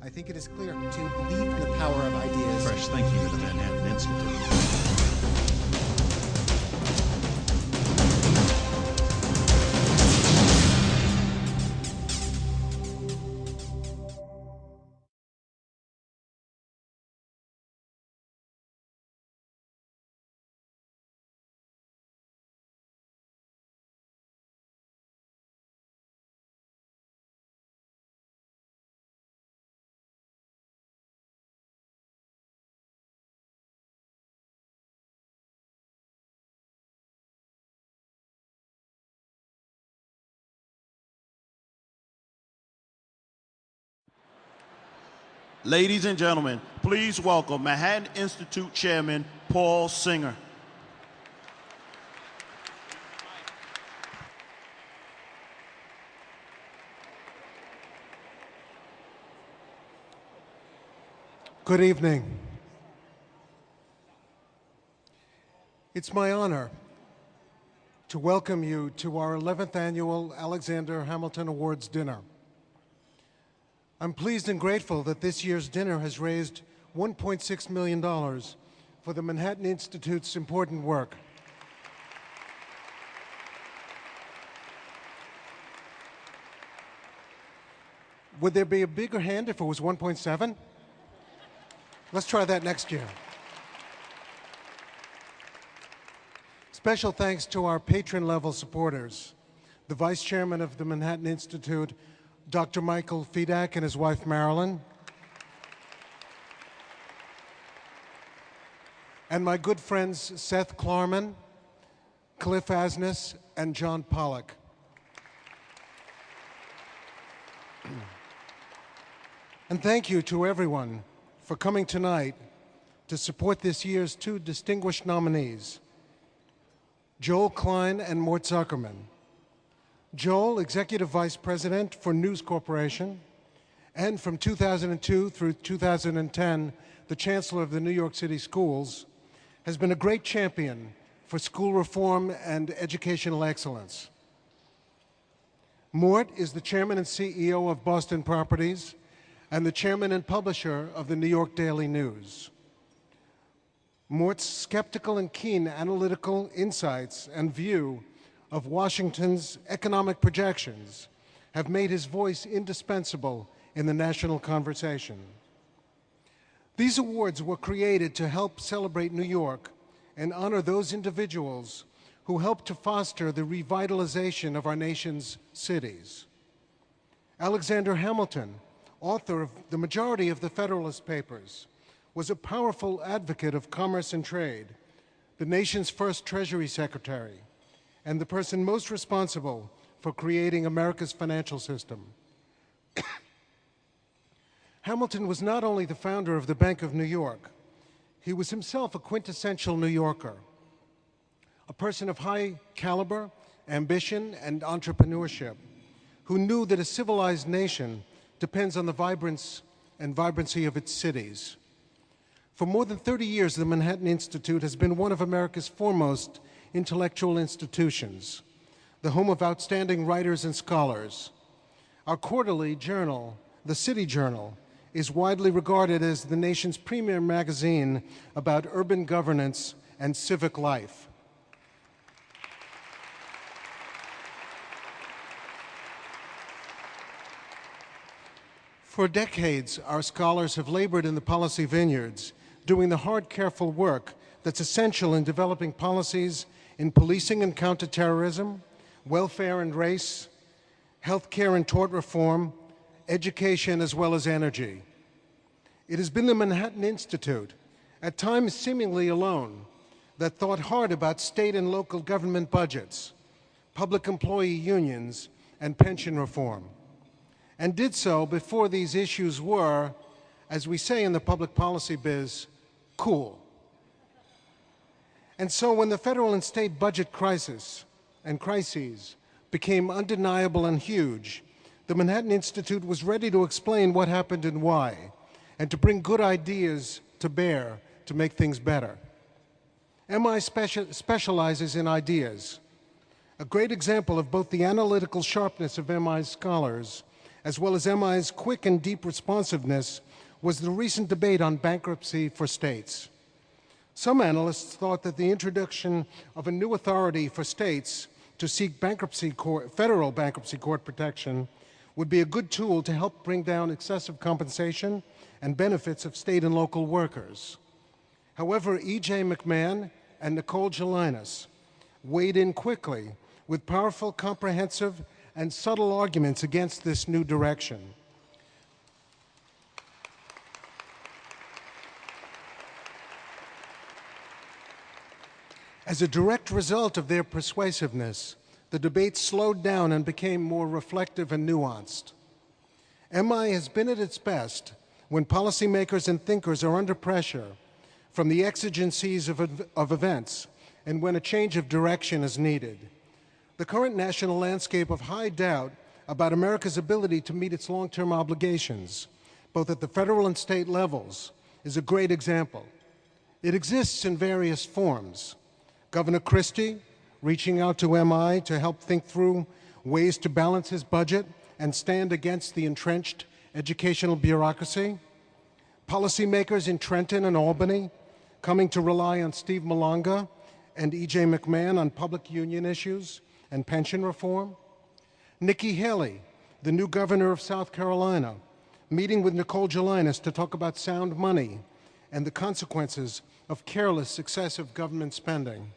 I think it is clear to believe in the power of ideas. Fresh thinking to the Manhattan Institute. Ladies and gentlemen, please welcome Manhattan Institute Chairman Paul Singer. Good evening. It's my honor to welcome you to our 11th annual Alexander Hamilton Awards dinner. I'm pleased and grateful that this year's dinner has raised $1.6 million for the Manhattan Institute's important work. Would there be a bigger hand if it was 1.7? Let's try that next year. Special thanks to our patron-level supporters, the Vice Chairman of the Manhattan Institute, Dr. Michael Fedak and his wife Marilyn, and my good friends Seth Klarman, Cliff Asness, and John Pollack. And thank you to everyone for coming tonight to support this year's two distinguished nominees, Joel Klein and Mort Zuckerman. Joel, Executive Vice President for News Corporation, and from 2002 through 2010, the Chancellor of the New York City Schools, has been a great champion for school reform and educational excellence. Mort is the Chairman and CEO of Boston Properties and the Chairman and Publisher of the New York Daily News. Mort's skeptical and keen analytical insights and view of Washington's economic projections have made his voice indispensable in the national conversation. These awards were created to help celebrate New York and honor those individuals who helped to foster the revitalization of our nation's cities. Alexander Hamilton, author of the majority of the Federalist Papers, was a powerful advocate of commerce and trade, the nation's first Treasury Secretary, and the person most responsible for creating America's financial system. Hamilton was not only the founder of the Bank of New York, he was himself a quintessential New Yorker, a person of high caliber, ambition, and entrepreneurship, who knew that a civilized nation depends on the vibrancy of its cities. For more than 30 years, the Manhattan Institute has been one of America's foremost intellectual institutions, the home of outstanding writers and scholars. Our quarterly journal, the City Journal, is widely regarded as the nation's premier magazine about urban governance and civic life. For decades, our scholars have labored in the policy vineyards, doing the hard, careful work that's essential in developing policies in policing and counterterrorism, welfare and race, healthcare and tort reform, education, as well as energy. It has been the Manhattan Institute, at times seemingly alone, that thought hard about state and local government budgets, public employee unions, and pension reform, and did so before these issues were, as we say in the public policy biz, cool. And so when the federal and state budget crises became undeniable and huge, the Manhattan Institute was ready to explain what happened and why, and to bring good ideas to bear to make things better. MI specializes in ideas. A great example of both the analytical sharpness of MI's scholars as well as MI's quick and deep responsiveness, was the recent debate on bankruptcy for states. Some analysts thought that the introduction of a new authority for states to seek federal bankruptcy court protection would be a good tool to help bring down excessive compensation and benefits of state and local workers. However, E.J. McMahon and Nicole Gelinas weighed in quickly with powerful, comprehensive, and subtle arguments against this new direction. As a direct result of their persuasiveness, the debate slowed down and became more reflective and nuanced. MI has been at its best when policymakers and thinkers are under pressure from the exigencies of events and when a change of direction is needed. The current national landscape of high doubt about America's ability to meet its long-term obligations, both at the federal and state levels, is a great example. It exists in various forms. Governor Christie reaching out to MI to help think through ways to balance his budget and stand against the entrenched educational bureaucracy. Policymakers in Trenton and Albany coming to rely on Steve Malonga and E.J. McMahon on public union issues and pension reform. Nikki Haley, the new governor of South Carolina, meeting with Nicole Gelinas to talk about sound money and the consequences of careless, excessive government spending.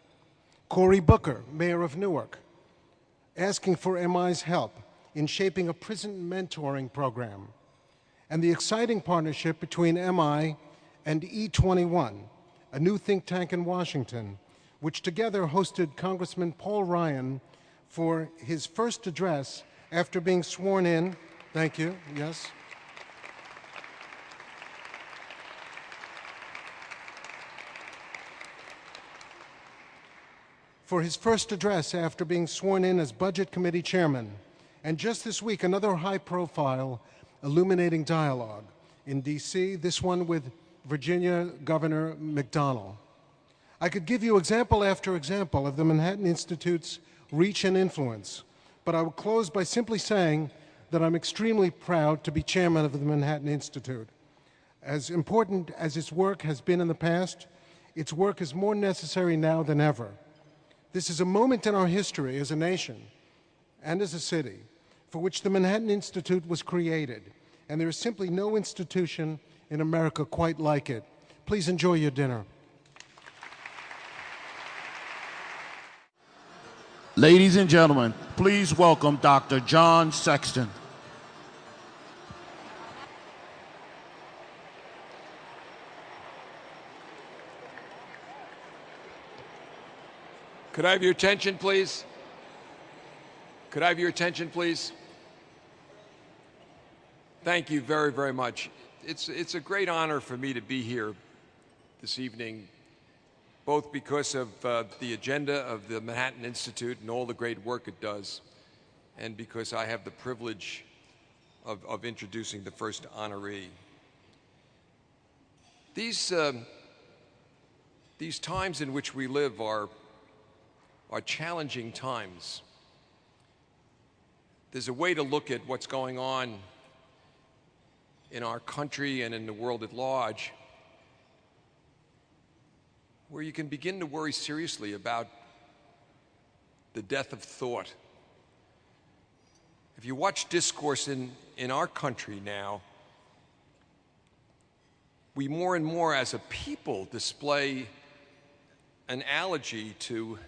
Cory Booker, mayor of Newark, asking for MI's help in shaping a prison mentoring program. And the exciting partnership between MI and E21, a new think tank in Washington, which together hosted Congressman Paul Ryan for his first address after being sworn in. Thank you, yes. For his first address after being sworn in as Budget Committee Chairman. And just this week, another high-profile illuminating dialogue in D.C., this one with Virginia Governor McDonnell. I could give you example after example of the Manhattan Institute's reach and influence, but I will close by simply saying that I'm extremely proud to be chairman of the Manhattan Institute. As important as its work has been in the past, its work is more necessary now than ever. This is a moment in our history as a nation and as a city for which the Manhattan Institute was created, and there is simply no institution in America quite like it. Please enjoy your dinner. Ladies and gentlemen, please welcome Dr. John Sexton. Could I have your attention, please? Could I have your attention, please? Thank you very, very much. It's a great honor for me to be here this evening, both because of the agenda of the Manhattan Institute and all the great work it does, and because I have the privilege of introducing the first honoree. These times in which we live are challenging times. There's a way to look at what's going on in our country and in the world at large where you can begin to worry seriously about the death of thought. If you watch discourse in our country now, we more and more as a people display an allergy to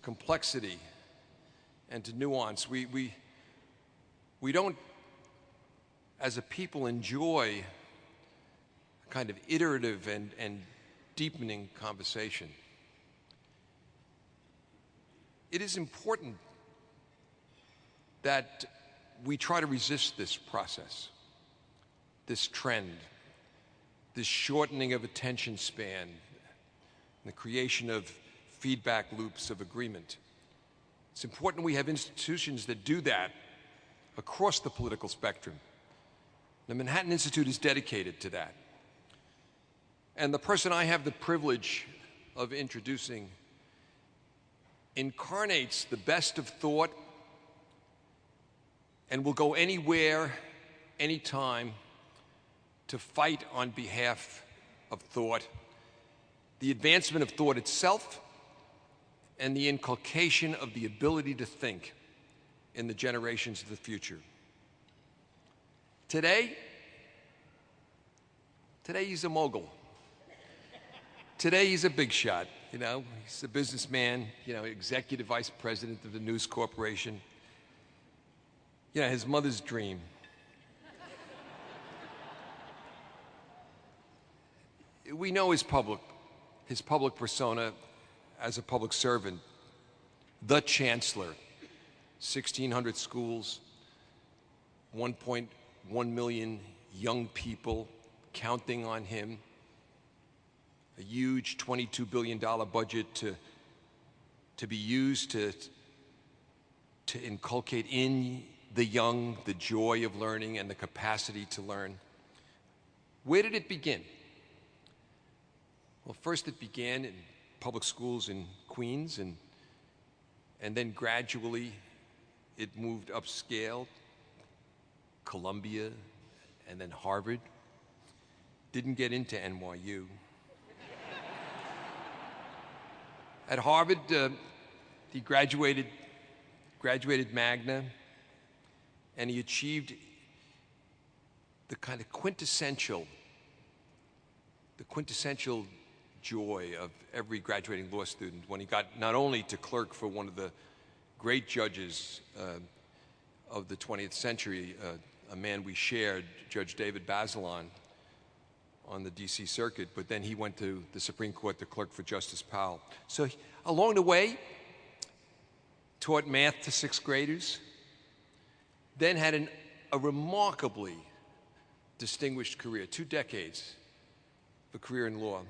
complexity and to nuance. We don't, as a people, enjoy a kind of iterative and deepening conversation. It is important that we try to resist this process, this trend, this shortening of attention span, the creation of feedback loops of agreement. It's important we have institutions that do that across the political spectrum. The Manhattan Institute is dedicated to that. And the person I have the privilege of introducing incarnates the best of thought and will go anywhere, anytime, to fight on behalf of thought, the advancement of thought itself, and the inculcation of the ability to think in the generations of the future. Today he's a mogul. Today he's a big shot, you know. He's a businessman, you know, executive vice president of the News Corporation. You know, his mother's dream. We know his public persona as a public servant, the chancellor, 1,600 schools, 1.1 million young people counting on him, a huge $22 billion budget to be used to inculcate in the young the joy of learning and the capacity to learn. Where did it begin? Well, first it began in public schools in Queens, and then gradually it moved upscale, Columbia, and then Harvard. Didn't get into NYU. At Harvard, he graduated magna, and he achieved the kind of quintessential joy of every graduating law student when he got not only to clerk for one of the great judges of the 20th century, a man we shared, Judge David Bazelon, on the D.C. Circuit, but then he went to the Supreme Court to clerk for Justice Powell. So along the way, taught math to sixth graders, then had a remarkably distinguished career, 2 decades of a career in law.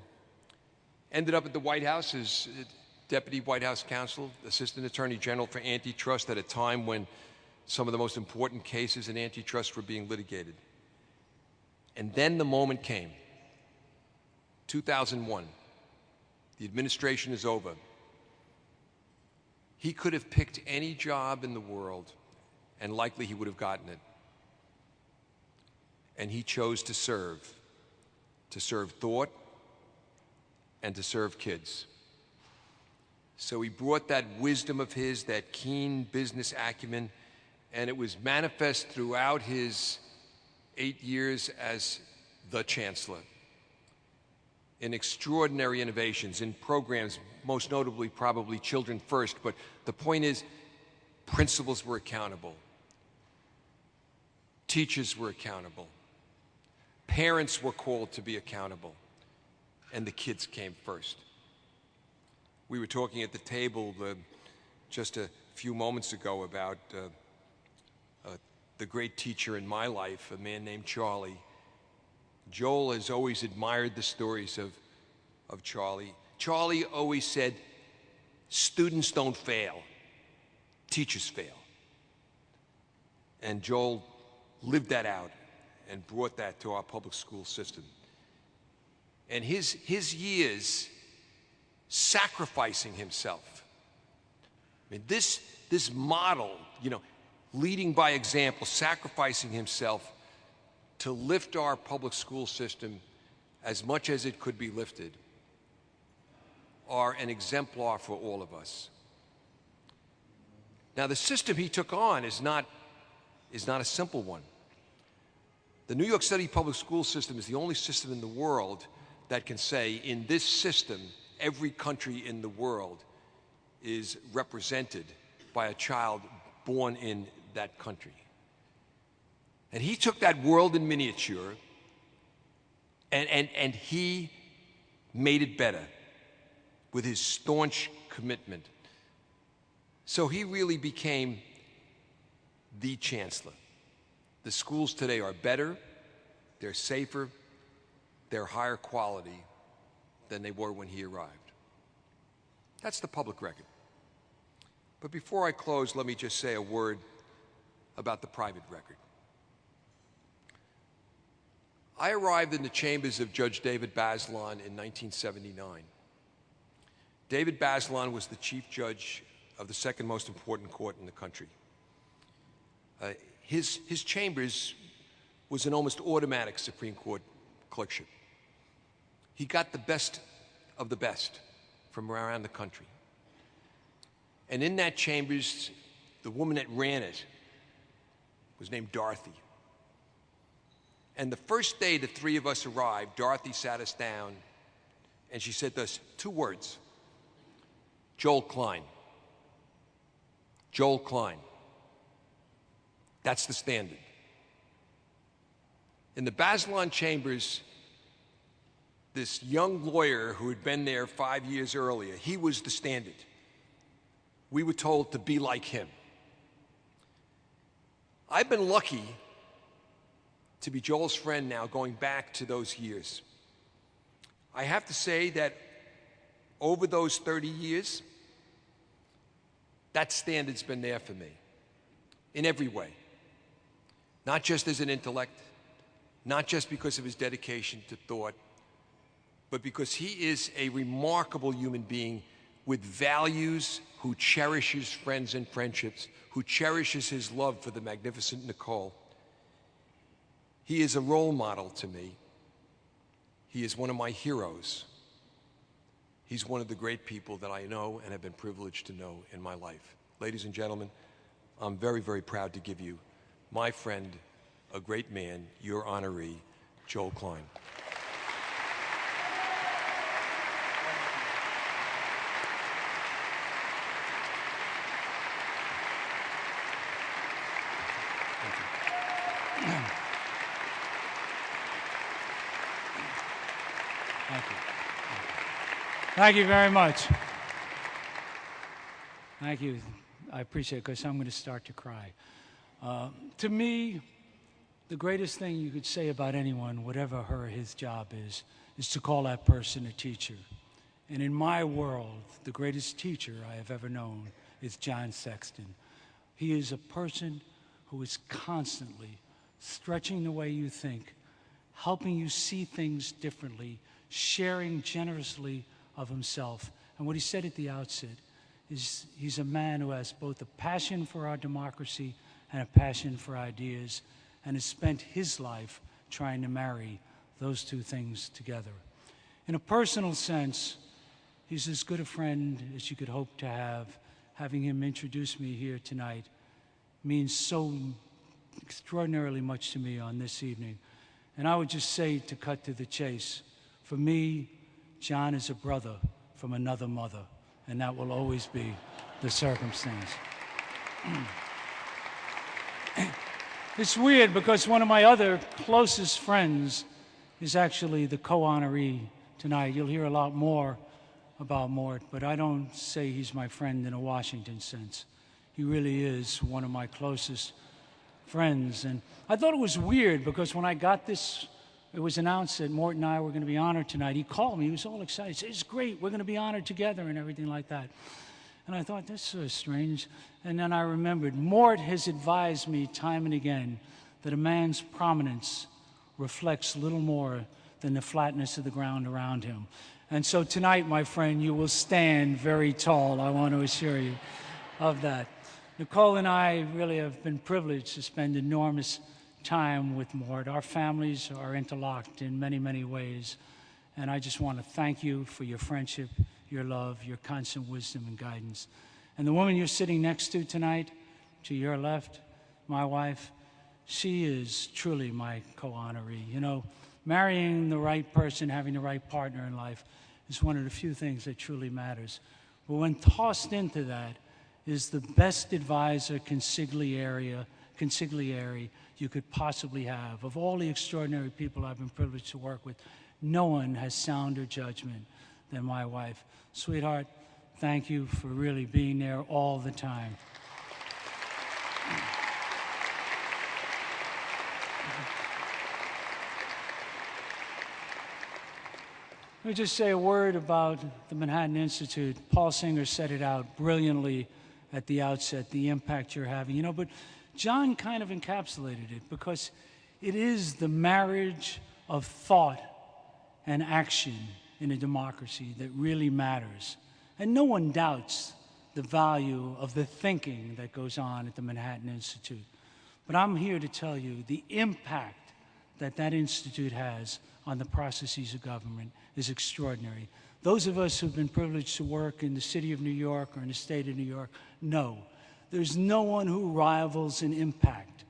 Ended up at the White House as Deputy White House Counsel, Assistant Attorney General for Antitrust at a time when some of the most important cases in antitrust were being litigated. And then the moment came. 2001. The administration is over. He could have picked any job in the world, and likely he would have gotten it. And he chose to serve thought and to serve kids. So he brought that wisdom of his, that keen business acumen, and it was manifest throughout his 8 years as the chancellor in extraordinary innovations, in programs, most notably probably Children First, but the point is, principals were accountable, teachers were accountable, parents were called to be accountable, and the kids came first. We were talking at the table just a few moments ago about the great teacher in my life, a man named Charlie. Joel has always admired the stories of Charlie. Charlie always said, students don't fail, teachers fail. And Joel lived that out and brought that to our public school system. And his years sacrificing himself. I mean, this model, you know, leading by example, sacrificing himself to lift our public school system as much as it could be lifted, are an exemplar for all of us. Now, the system he took on is not a simple one. The New York City public school system is the only system in the world that can say, in this system, every country in the world is represented by a child born in that country. And he took that world in miniature and he made it better with his staunch commitment. So he really became the chancellor. The schools today are better, they're safer, they're higher quality than they were when he arrived. That's the public record. But before I close, let me just say a word about the private record. I arrived in the chambers of Judge David Bazelon in 1979. David Bazelon was the chief judge of the second most important court in the country. his chambers was an almost automatic Supreme Court clerkship. He got the best of the best from around the country. And in that chambers, the woman that ran it was named Dorothy. And the first day the three of us arrived, Dorothy sat us down and she said to us 2 words: Joel Klein. Joel Klein. That's the standard. In the Bazelon chambers, this young lawyer who had been there 5 years earlier, he was the standard. We were told to be like him. I've been lucky to be Joel's friend now, going back to those years. I have to say that over those 30 years, that standard's been there for me in every way. Not just as an intellect, not just because of his dedication to thought, but because he is a remarkable human being with values, who cherishes friends and friendships, who cherishes his love for the magnificent Nicole. He is a role model to me. He is one of my heroes. He's one of the great people that I know and have been privileged to know in my life. Ladies and gentlemen, I'm very, very proud to give you my friend, a great man, your honoree, Joel Klein. Thank you. Thank you very much. Thank you. I appreciate it, because I'm going to start to cry. To me, the greatest thing you could say about anyone, whatever her or his job is to call that person a teacher. And in my world, the greatest teacher I have ever known is John Sexton. He is a person who is constantly stretching the way you think, helping you see things differently, sharing generously of himself. And what he said at the outset is he's a man who has both a passion for our democracy and a passion for ideas, and has spent his life trying to marry those two things together. In a personal sense, he's as good a friend as you could hope to have. Having him introduce me here tonight means so extraordinarily much to me on this evening. And I would just say, to cut to the chase, for me, John is a brother from another mother, and that will always be the circumstance. It's weird, because one of my other closest friends is actually the co-honoree tonight. You'll hear a lot more about Mort, but I don't say he's my friend in a Washington sense. He really is one of my closest friends. And I thought it was weird, because when I got this, it was announced that Mort and I were going to be honored tonight. He called me. He was all excited. He said, "It's great. We're going to be honored together," and everything like that. And I thought, that's so strange. And then I remembered, Mort has advised me time and again that a man's prominence reflects little more than the flatness of the ground around him. And so tonight, my friend, you will stand very tall. I want to assure you of that. Nicole and I really have been privileged to spend enormous time with Mort. Our families are interlocked in many, many ways. And I just want to thank you for your friendship, your love, your constant wisdom and guidance. And the woman you're sitting next to tonight, to your left, my wife, she is truly my co-honoree. You know, marrying the right person, having the right partner in life is one of the few things that truly matters. But when tossed into that is the best advisor, consigliere you could possibly have. Of all the extraordinary people I've been privileged to work with, no one has sounder judgment than my wife. Sweetheart, thank you for really being there all the time. Let me just say a word about the Manhattan Institute. Paul Singer set it out brilliantly at the outset, the impact you're having. You know, but John kind of encapsulated it, because it is the marriage of thought and action in a democracy that really matters. And no one doubts the value of the thinking that goes on at the Manhattan Institute. But I'm here to tell you the impact that that institute has on the processes of government is extraordinary. Those of us who've been privileged to work in the city of New York or in the state of New York know there's no one who rivals in impact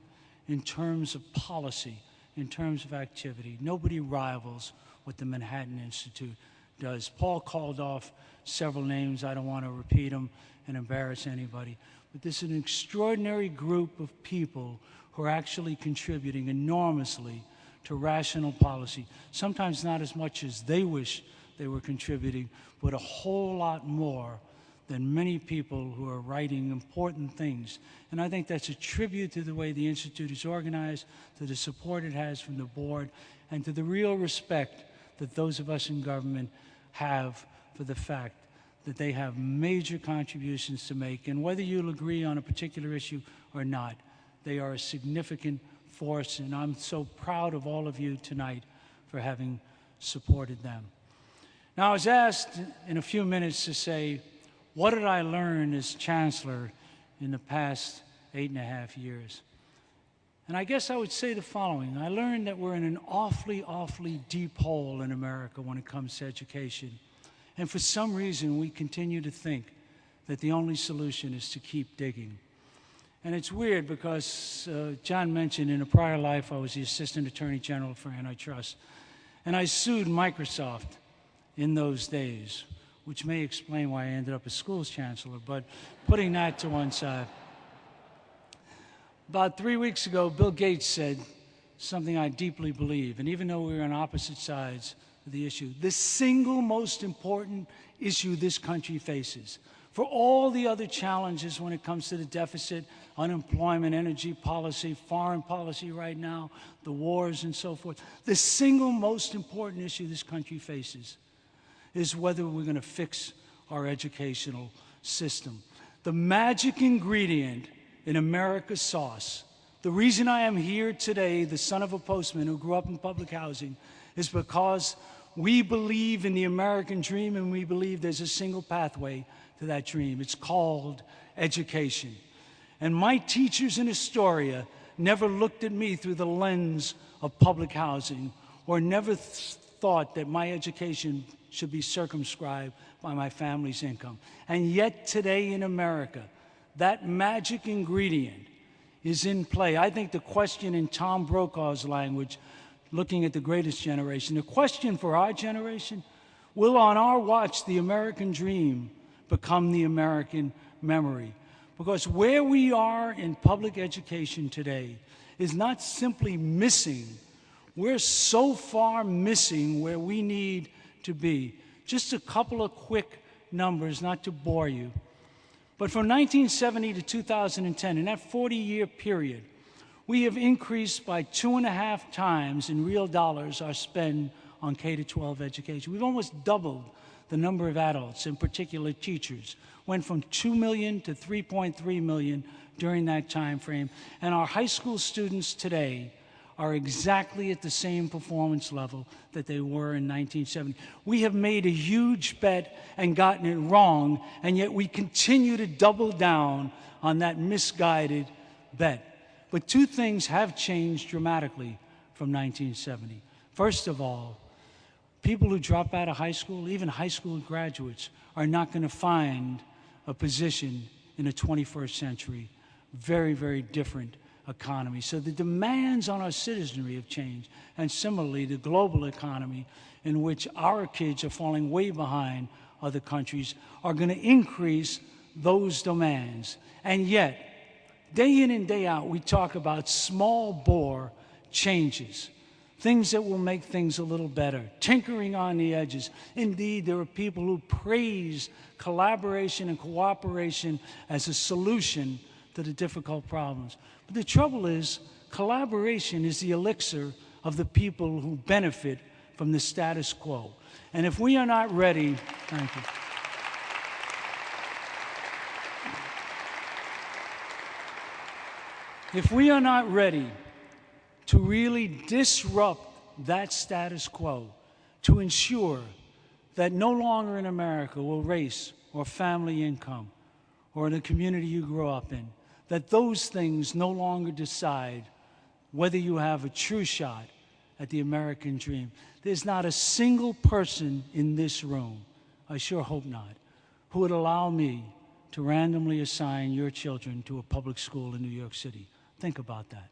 in terms of policy, in terms of activity. Nobody rivals what the Manhattan Institute does. Paul called off several names. I don't want to repeat them and embarrass anybody. But this is an extraordinary group of people who are actually contributing enormously to rational policy. Sometimes not as much as they wish they were contributing, but a whole lot more than many people who are writing important things. And I think that's a tribute to the way the Institute is organized, to the support it has from the board, and to the real respect that those of us in government have for the fact that they have major contributions to make. And whether you'll agree on a particular issue or not, they are a significant force, and I'm so proud of all of you tonight for having supported them. Now, I was asked in a few minutes to say, what did I learn as chancellor in the past 8.5 years? And I guess I would say the following. I learned that we're in an awfully, awfully deep hole in America when it comes to education. And for some reason, we continue to think that the only solution is to keep digging. And it's weird because John mentioned in a prior life I was the Assistant Attorney General for Antitrust. And I sued Microsoft in those days, which may explain why I ended up as schools chancellor, but putting that to one side. About 3 weeks ago, Bill Gates said something I deeply believe, and even though we were on opposite sides of the issue, the single most important issue this country faces, for all the other challenges when it comes to the deficit, unemployment, energy policy, foreign policy right now, the wars and so forth, the single most important issue this country faces is whether we're going to fix our educational system. The magic ingredient in America's sauce, the reason I am here today, the son of a postman who grew up in public housing, is because we believe in the American dream and we believe there's a single pathway to that dream. It's called education. And my teachers in Astoria never looked at me through the lens of public housing or never thought that my education should be circumscribed by my family's income. And yet today in America, that magic ingredient is in play. I think the question in Tom Brokaw's language, looking at the greatest generation, the question for our generation, will on our watch the American dream become the American memory? Because where we are in public education today is not simply missing. We're so far missing where we need to be. Just a couple of quick numbers, not to bore you. But from 1970 to 2010, in that 40-year period, we have increased by 2.5 times in real dollars our spend on K-12 education. We've almost doubled the number of adults, in particular teachers. Went from 2 million to 3.3 million during that time frame. And our high school students today are exactly at the same performance level that they were in 1970. We have made a huge bet and gotten it wrong, and yet we continue to double down on that misguided bet. But two things have changed dramatically from 1970. First of all, people who drop out of high school, even high school graduates, are not going to find a position in the 21st century. Very, very different economy. So the demands on our citizenry have changed. And similarly, the global economy, in which our kids are falling way behind other countries, are going to increase those demands. And yet, day in and day out, we talk about small bore changes, things that will make things a little better, tinkering on the edges. Indeed, there are people who praise collaboration and cooperation as a solution to the difficult problems. But the trouble is, collaboration is the elixir of the people who benefit from the status quo. And if we are not ready, thank you. If we are not ready to really disrupt that status quo, to ensure that no longer in America will race or family income or in the community you grew up in, that those things no longer decide whether you have a true shot at the American dream. There's not a single person in this room, I sure hope not, who would allow me to randomly assign your children to a public school in New York City. Think about that.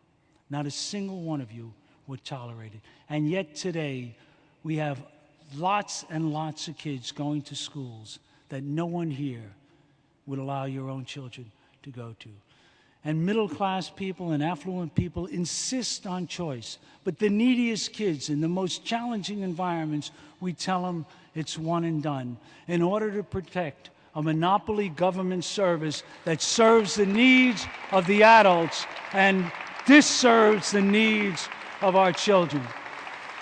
Not a single one of you would tolerate it. And yet today, we have lots and lots of kids going to schools that no one here would allow your own children to go to. And middle-class people and affluent people insist on choice. But the neediest kids in the most challenging environments, we tell them it's one and done in order to protect a monopoly government service that serves the needs of the adults and disserves the needs of our children.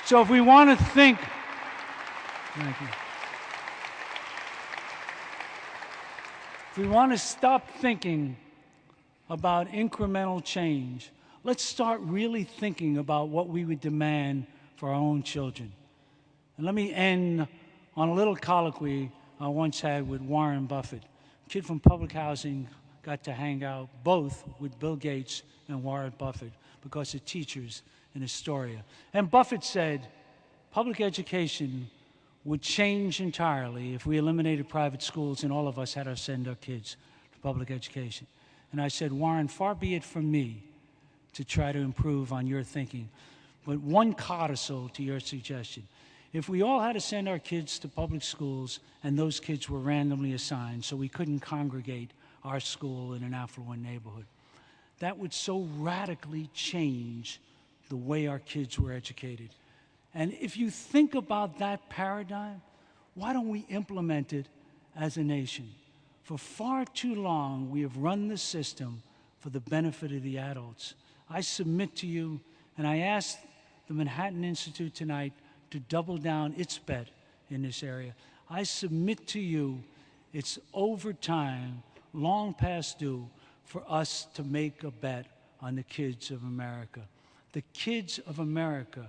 So if we want to think, thank you. If we want to stop thinking about incremental change, let's start really thinking about what we would demand for our own children. And let me end on a little colloquy I once had with Warren Buffett. A kid from public housing got to hang out both with Bill Gates and Warren Buffett because of teachers in Astoria. And Buffett said public education would change entirely if we eliminated private schools and all of us had to send our kids to public education. And I said, Warren, far be it from me to try to improve on your thinking, but one codicil to your suggestion. If we all had to send our kids to public schools and those kids were randomly assigned so we couldn't congregate our school in an affluent neighborhood, that would so radically change the way our kids were educated. And if you think about that paradigm, why don't we implement it as a nation? For far too long, we have run the system for the benefit of the adults. I submit to you, and I ask the Manhattan Institute tonight to double down its bet in this area. I submit to you, it's over time, long past due, for us to make a bet on the kids of America. The kids of America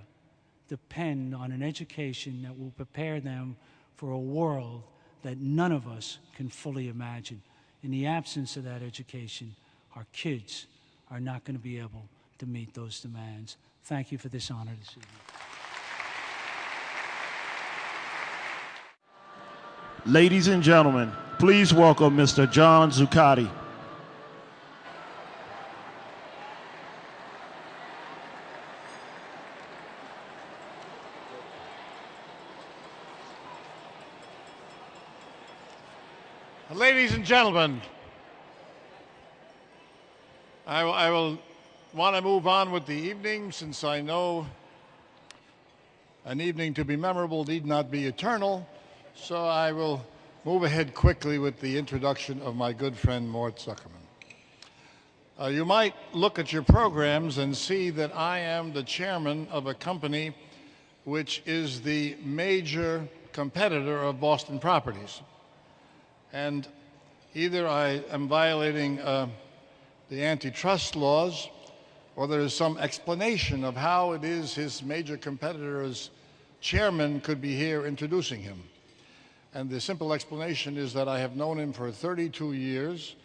depend on an education that will prepare them for a world that none of us can fully imagine. In the absence of that education, our kids are not going to be able to meet those demands. Thank you for this honor this evening. Ladies and gentlemen, please welcome Mr. John Zuccotti. Ladies and gentlemen, I will want to move on with the evening, since I know an evening to be memorable need not be eternal. So I will move ahead quickly with the introduction of my good friend Mort Zuckerman. You might look at your programs and see that I am the chairman of a company which is the major competitor of Boston Properties. And either I am violating the antitrust laws, or there is some explanation of how it is his major competitor's chairman could be here introducing him. And the simple explanation is that I have known him for 32 years,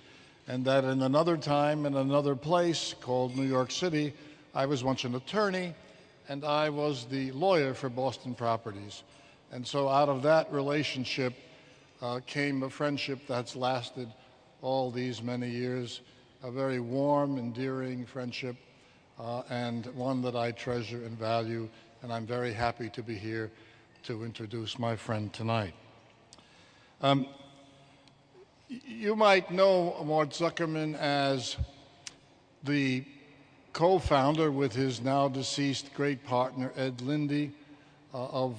and that in another time, in another place called New York City, I was once an attorney, and I was the lawyer for Boston Properties. And so out of that relationship came a friendship that's lasted all these many years, a very warm, endearing friendship, and one that I treasure and value, and I'm very happy to be here to introduce my friend tonight. You might know Mort Zuckerman as the co-founder with his now deceased great partner, Ed Lindy, of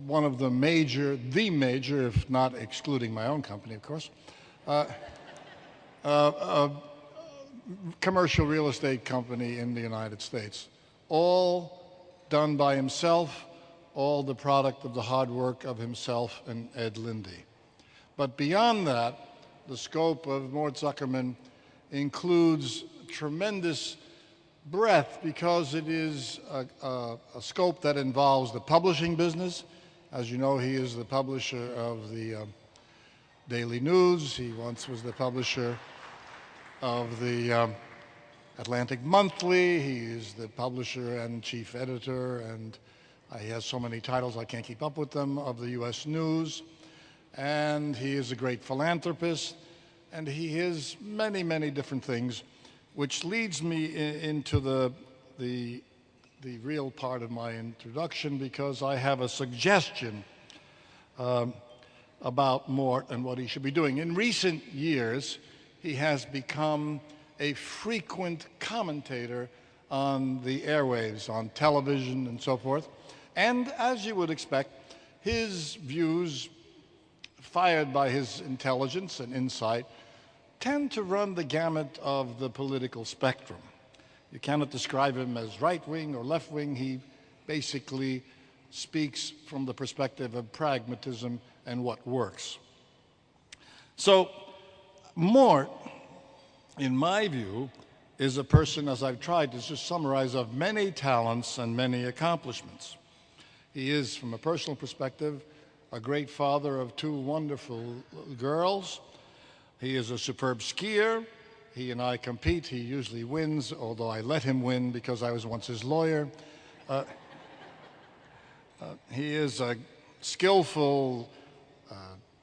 one of the major, if not excluding my own company, of course, commercial real estate company in the United States. All done by himself, all the product of the hard work of himself and Ed Lindy. But beyond that, the scope of Mort Zuckerman includes tremendous breadth, because it is a scope that involves the publishing business. As you know, he is the publisher of the Daily News. He once was the publisher of the Atlantic Monthly. He is the publisher and chief editor, and he has so many titles I can't keep up with them, of the U.S. News. And he is a great philanthropist, and he is many, many different things, which leads me into the real part of my introduction, because I have a suggestion about Mort and what he should be doing. In recent years, he has become a frequent commentator on the airwaves, on television and so forth. And as you would expect, his views, fired by his intelligence and insight, tend to run the gamut of the political spectrum. You cannot describe him as right-wing or left-wing. He basically speaks from the perspective of pragmatism and what works. So Mort, in my view, is a person, as I've tried to just summarize, of many talents and many accomplishments. He is, from a personal perspective, a great father of two wonderful girls. He is a superb skier. He and I compete. He usually wins, although I let him win because I was once his lawyer. He is a skillful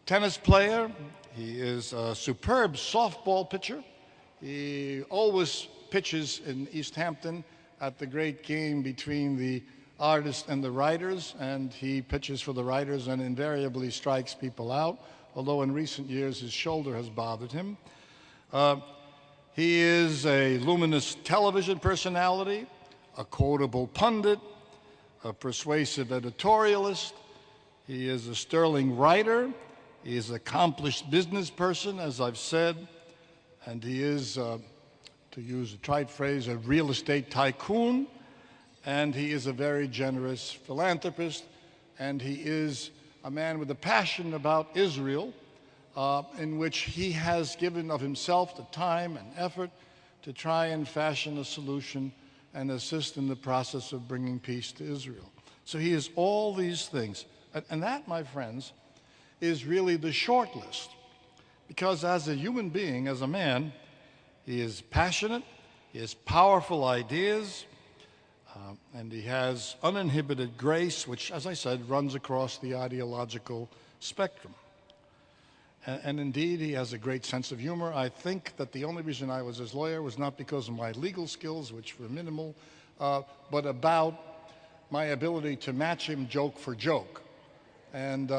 tennis player. He is a superb softball pitcher. He always pitches in East Hampton at the great game between the artists and the writers, and he pitches for the writers and invariably strikes people out, although in recent years his shoulder has bothered him. He is a luminous television personality, a quotable pundit, a persuasive editorialist. He is a sterling writer. He is an accomplished business person, as I've said, and he is, to use a trite phrase, a real estate tycoon, and he is a very generous philanthropist, and he is a man with a passion about Israel, in which he has given of himself the time and effort to try and fashion a solution and assist in the process of bringing peace to Israel. So he is all these things. And that, my friends, is really the short list. Because as a human being, as a man, he is passionate, he has powerful ideas, and he has uninhibited grace, which, as I said, runs across the ideological spectrum. And indeed, he has a great sense of humor. I think that the only reason I was his lawyer was not because of my legal skills, which were minimal, but about my ability to match him joke for joke. And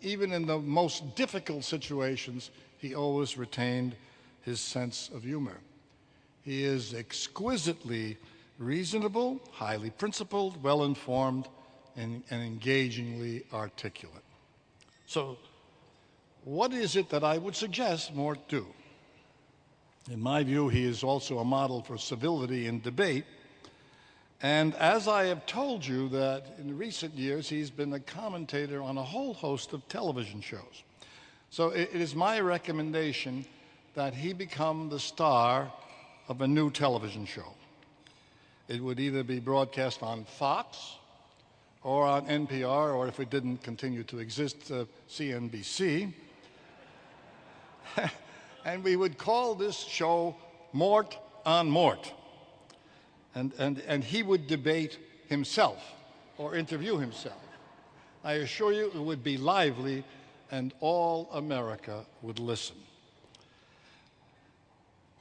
even in the most difficult situations, he always retained his sense of humor. He is exquisitely reasonable, highly principled, well-informed, and engagingly articulate. So, what is it that I would suggest Mort do? In my view, he is also a model for civility in debate. And as I have told you that in recent years, he's been a commentator on a whole host of television shows. So it is my recommendation that he become the star of a new television show. It would either be broadcast on Fox or on NPR, or if it didn't continue to exist, CNBC. And we would call this show Mort on Mort. And he would debate himself or interview himself. I assure you it would be lively and all America would listen.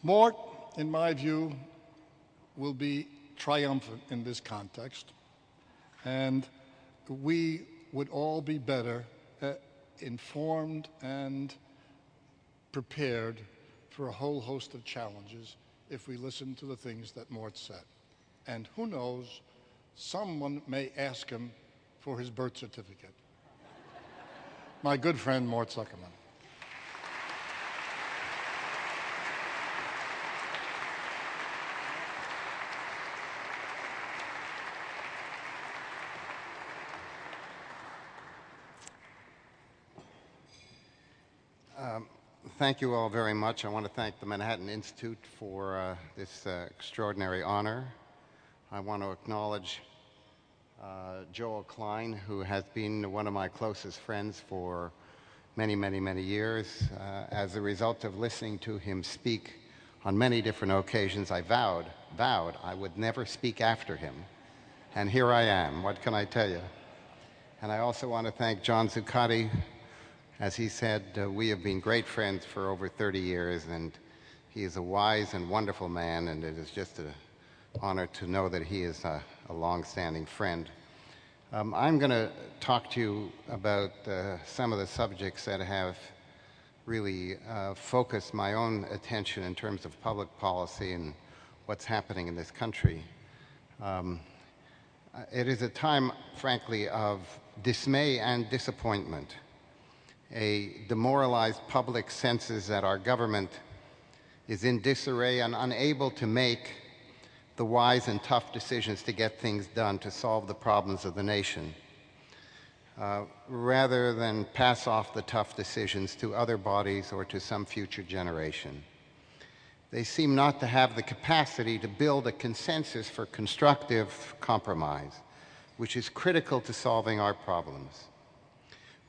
Mort, in my view, will be triumphant in this context, and we would all be better informed and prepared for a whole host of challenges if we listen to the things that Mort said. And who knows, someone may ask him for his birth certificate. My good friend, Mort Zuckerman. Thank you all very much. I want to thank the Manhattan Institute for this extraordinary honor. I want to acknowledge Joel Klein, who has been one of my closest friends for many, many, many years. As a result of listening to him speak On many different occasions, I vowed I would never speak after him. And here I am. What can I tell you? And I also want to thank John Zuccotti. As he said, we have been great friends for over 30 years, and he is a wise and wonderful man, and it is just an honor to know that he is a long-standing friend. I'm going to talk to you about some of the subjects that have really focused my own attention in terms of public policy and what's happening in this country. It is a time, frankly, of dismay and disappointment. A demoralized public senses that our government is in disarray and unable to make the wise and tough decisions to get things done to solve the problems of the nation, rather than pass off the tough decisions to other bodies or to some future generation. They seem not to have the capacity to build a consensus for constructive compromise, which is critical to solving our problems.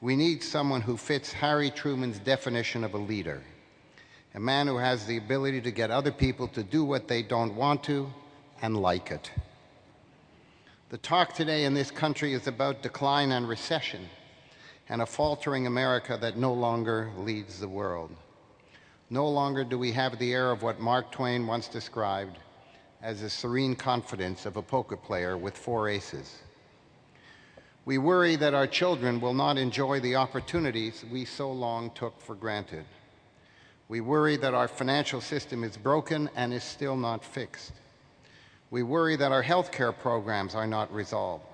We need someone who fits Harry Truman's definition of a leader, a man who has the ability to get other people to do what they don't want to and like it. The talk today in this country is about decline and recession and a faltering America that no longer leads the world. No longer do we have the air of what Mark Twain once described as the serene confidence of a poker player with 4 aces. We worry that our children will not enjoy the opportunities we so long took for granted. We worry that our financial system is broken and is still not fixed. We worry that our health care programs are not resolved.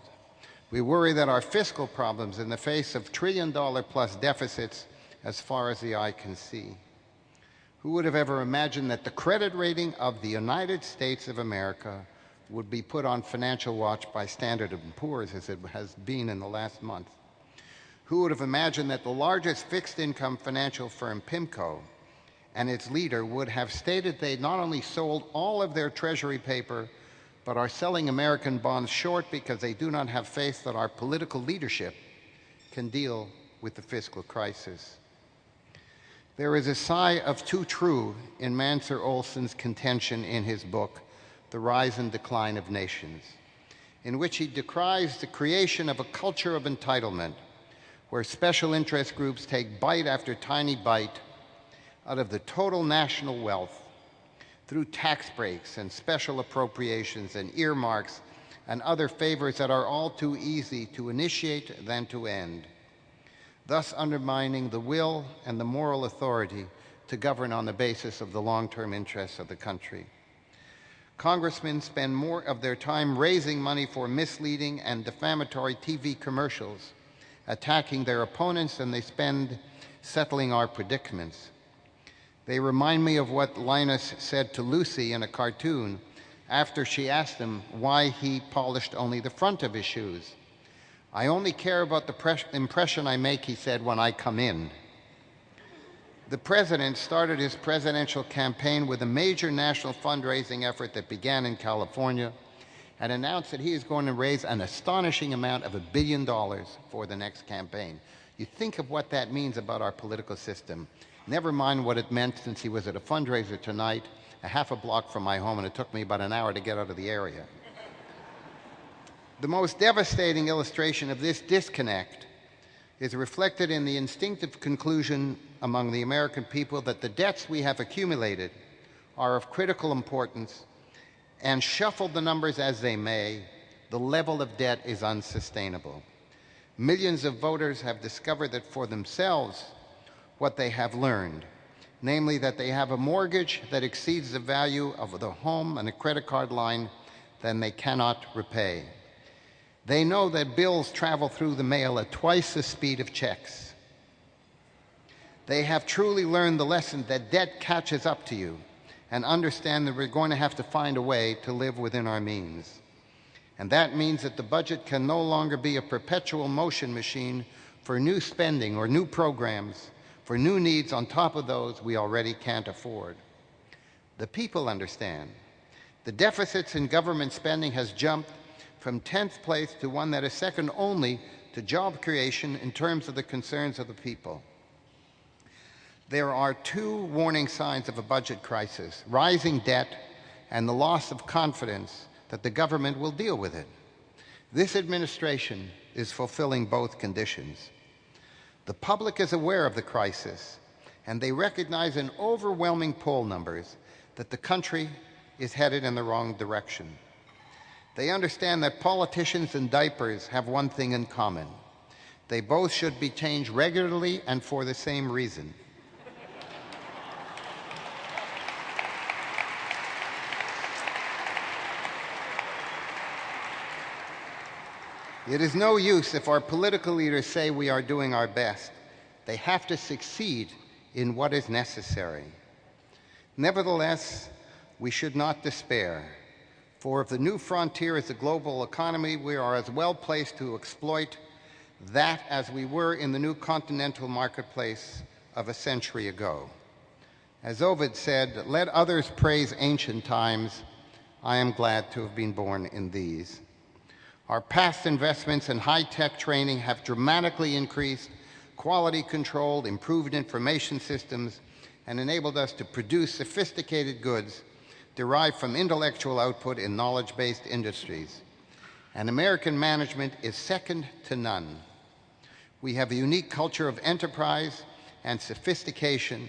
We worry that our fiscal problems in the face of trillion-dollar-plus deficits as far as the eye can see. Who would have ever imagined that the credit rating of the United States of America would be put on financial watch by Standard & Poor's as it has been in the last month? Who would have imagined that the largest fixed-income financial firm, PIMCO, and its leader would have stated they not only sold all of their treasury paper, but are selling American bonds short because they do not have faith that our political leadership can deal with the fiscal crisis? There is a sigh of too true in Mansur Olson's contention in his book, The Rise and Decline of Nations, in which he decries the creation of a culture of entitlement where special interest groups take bite after tiny bite out of the total national wealth through tax breaks and special appropriations and earmarks and other favors that are all too easy to initiate than to end, thus undermining the will and the moral authority to govern on the basis of the long-term interests of the country. Congressmen spend more of their time raising money for misleading and defamatory TV commercials, attacking their opponents, than they spend settling our predicaments. They remind me of what Linus said to Lucy in a cartoon after she asked him why he polished only the front of his shoes. "I only care about the impression I make," he said, "when I come in." The president started his presidential campaign with a major national fundraising effort that began in California and announced that he is going to raise an astonishing amount of $1 billion for the next campaign. You think of what that means about our political system. Never mind what it meant since he was at a fundraiser tonight, a half a block from my home, and it took me about an hour to get out of the area. The most devastating illustration of this disconnect is reflected in the instinctive conclusion among the American people that the debts we have accumulated are of critical importance, and shuffle the numbers as they may, the level of debt is unsustainable. Millions of voters have discovered that for themselves what they have learned, namely that they have a mortgage that exceeds the value of the home and a credit card line than they cannot repay. They know that bills travel through the mail at twice the speed of checks. They have truly learned the lesson that debt catches up to you, and understand that we're going to have to find a way to live within our means. And that means that the budget can no longer be a perpetual motion machine for new spending or new programs, for new needs on top of those we already can't afford. The people understand. The deficits in government spending has jumped from 10th place to one that is second only to job creation in terms of the concerns of the people. There are two warning signs of a budget crisis: rising debt and the loss of confidence that the government will deal with it. This administration is fulfilling both conditions. The public is aware of the crisis, and they recognize in overwhelming poll numbers that the country is headed in the wrong direction. They understand that politicians in diapers have one thing in common: they both should be changed regularly and for the same reason. It is no use if our political leaders say we are doing our best. They have to succeed in what is necessary. Nevertheless, we should not despair, for if the new frontier is a global economy, we are as well placed to exploit that as we were in the new continental marketplace of a century ago. As Ovid said, "Let others praise ancient times. I am glad to have been born in these." Our past investments in high-tech training have dramatically increased quality control, improved information systems, and enabled us to produce sophisticated goods derived from intellectual output in knowledge-based industries. And American management is second to none. We have a unique culture of enterprise and sophistication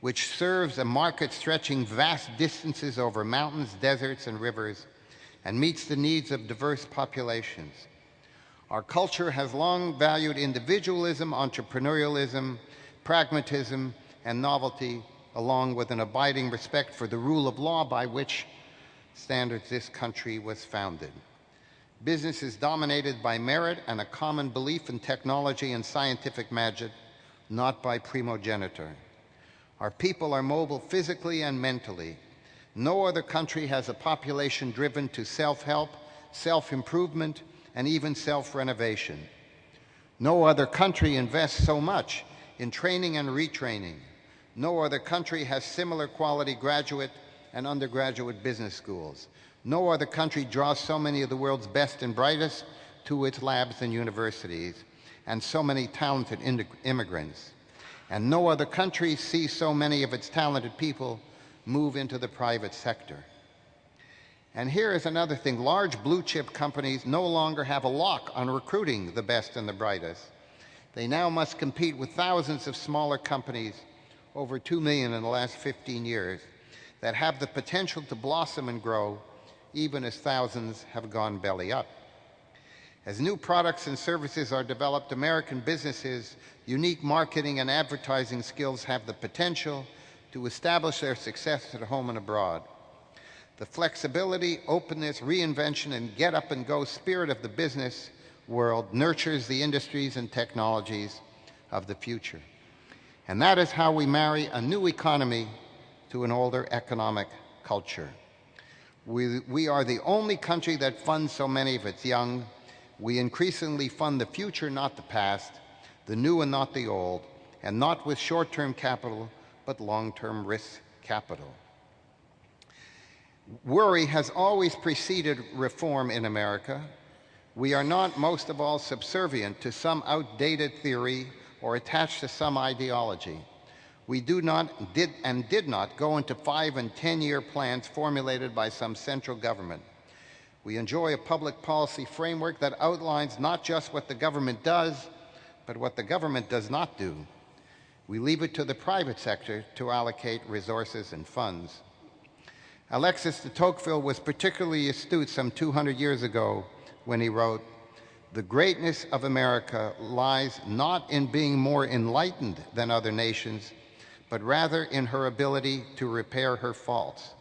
which serves a market stretching vast distances over mountains, deserts, and rivers, and meets the needs of diverse populations. Our culture has long valued individualism, entrepreneurialism, pragmatism, and novelty, along with an abiding respect for the rule of law by which standards this country was founded. Business is dominated by merit and a common belief in technology and scientific magic, not by primogeniture. Our people are mobile physically and mentally. No other country has a population driven to self-help, self-improvement, and even self-renovation. No other country invests so much in training and retraining. No other country has similar quality graduate and undergraduate business schools. No other country draws so many of the world's best and brightest to its labs and universities, and so many talented immigrants. And no other country sees so many of its talented people move into the private sector. And here is another thing: large blue chip companies no longer have a lock on recruiting the best and the brightest. They now must compete with thousands of smaller companies, over 2 million in the last 15 years, that have the potential to blossom and grow, even as thousands have gone belly up. As new products and services are developed, American businesses' unique marketing and advertising skills have the potential to establish their success at home and abroad. The flexibility, openness, reinvention, and get-up-and-go spirit of the business world nurtures the industries and technologies of the future. And that is how we marry a new economy to an older economic culture. We are the only country that funds so many of its young. We increasingly fund the future, not the past, the new and not the old, and not with short-term capital, but long-term risk capital. Worry has always preceded reform in America. We are not, most of all, subservient to some outdated theory or attached to some ideology. We did not go into 5- and 10-year plans formulated by some central government. We enjoy a public policy framework that outlines not just what the government does, but what the government does not do. We leave it to the private sector to allocate resources and funds. Alexis de Tocqueville was particularly astute some 200 years ago when he wrote, "The greatness of America lies not in being more enlightened than other nations, but rather in her ability to repair her faults."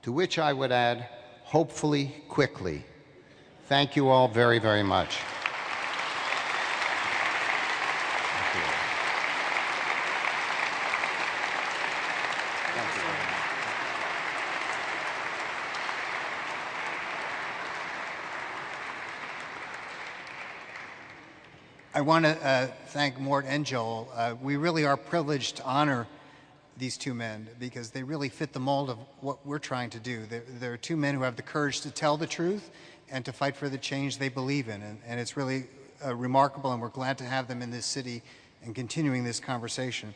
To which I would add, hopefully quickly. Thank you all very, very much. I want to thank Mort and Joel. We really are privileged to honor these two men because they really fit the mold of what we're trying to do. They're two men who have the courage to tell the truth and to fight for the change they believe in. And it's really remarkable, and we're glad to have them in this city and continuing this conversation.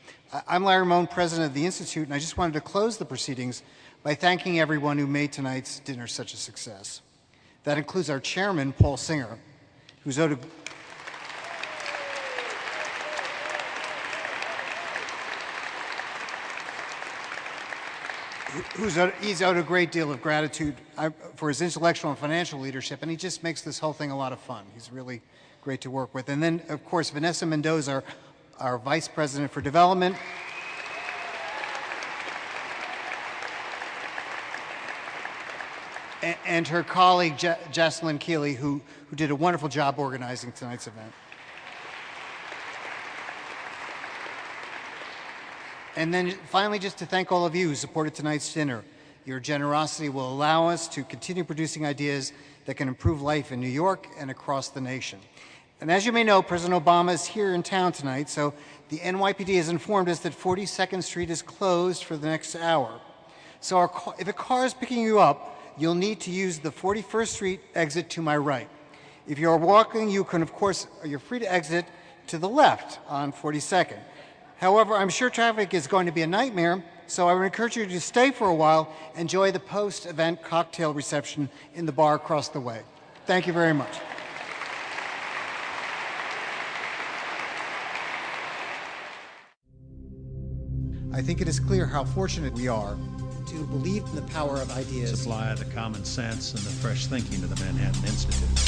I'm Larry Mohn, president of the Institute, and I just wanted to close the proceedings by thanking everyone who made tonight's dinner such a success. That includes our chairman, Paul Singer, who's owed a he's owed a great deal of gratitude for his intellectual and financial leadership, and he just makes this whole thing a lot of fun. He's really great to work with. And then, of course, Vanessa Mendoza, our Vice President for Development. And her colleague, Jocelyn Keeley, who did a wonderful job organizing tonight's event. And then finally, just to thank all of you who supported tonight's dinner. Your generosity will allow us to continue producing ideas that can improve life in New York and across the nation. And as you may know, President Obama is here in town tonight, so the NYPD has informed us that 42nd Street is closed for the next hour. So if a car is picking you up, you'll need to use the 41st Street exit to my right. If you're walking, you're free to exit to the left on 42nd. However, I'm sure traffic is going to be a nightmare, so I would encourage you to stay for a while, enjoy the post-event cocktail reception in the bar across the way. Thank you very much. I think it is clear how fortunate we are to believe in the power of ideas. Supply the common sense and the fresh thinking of the Manhattan Institute.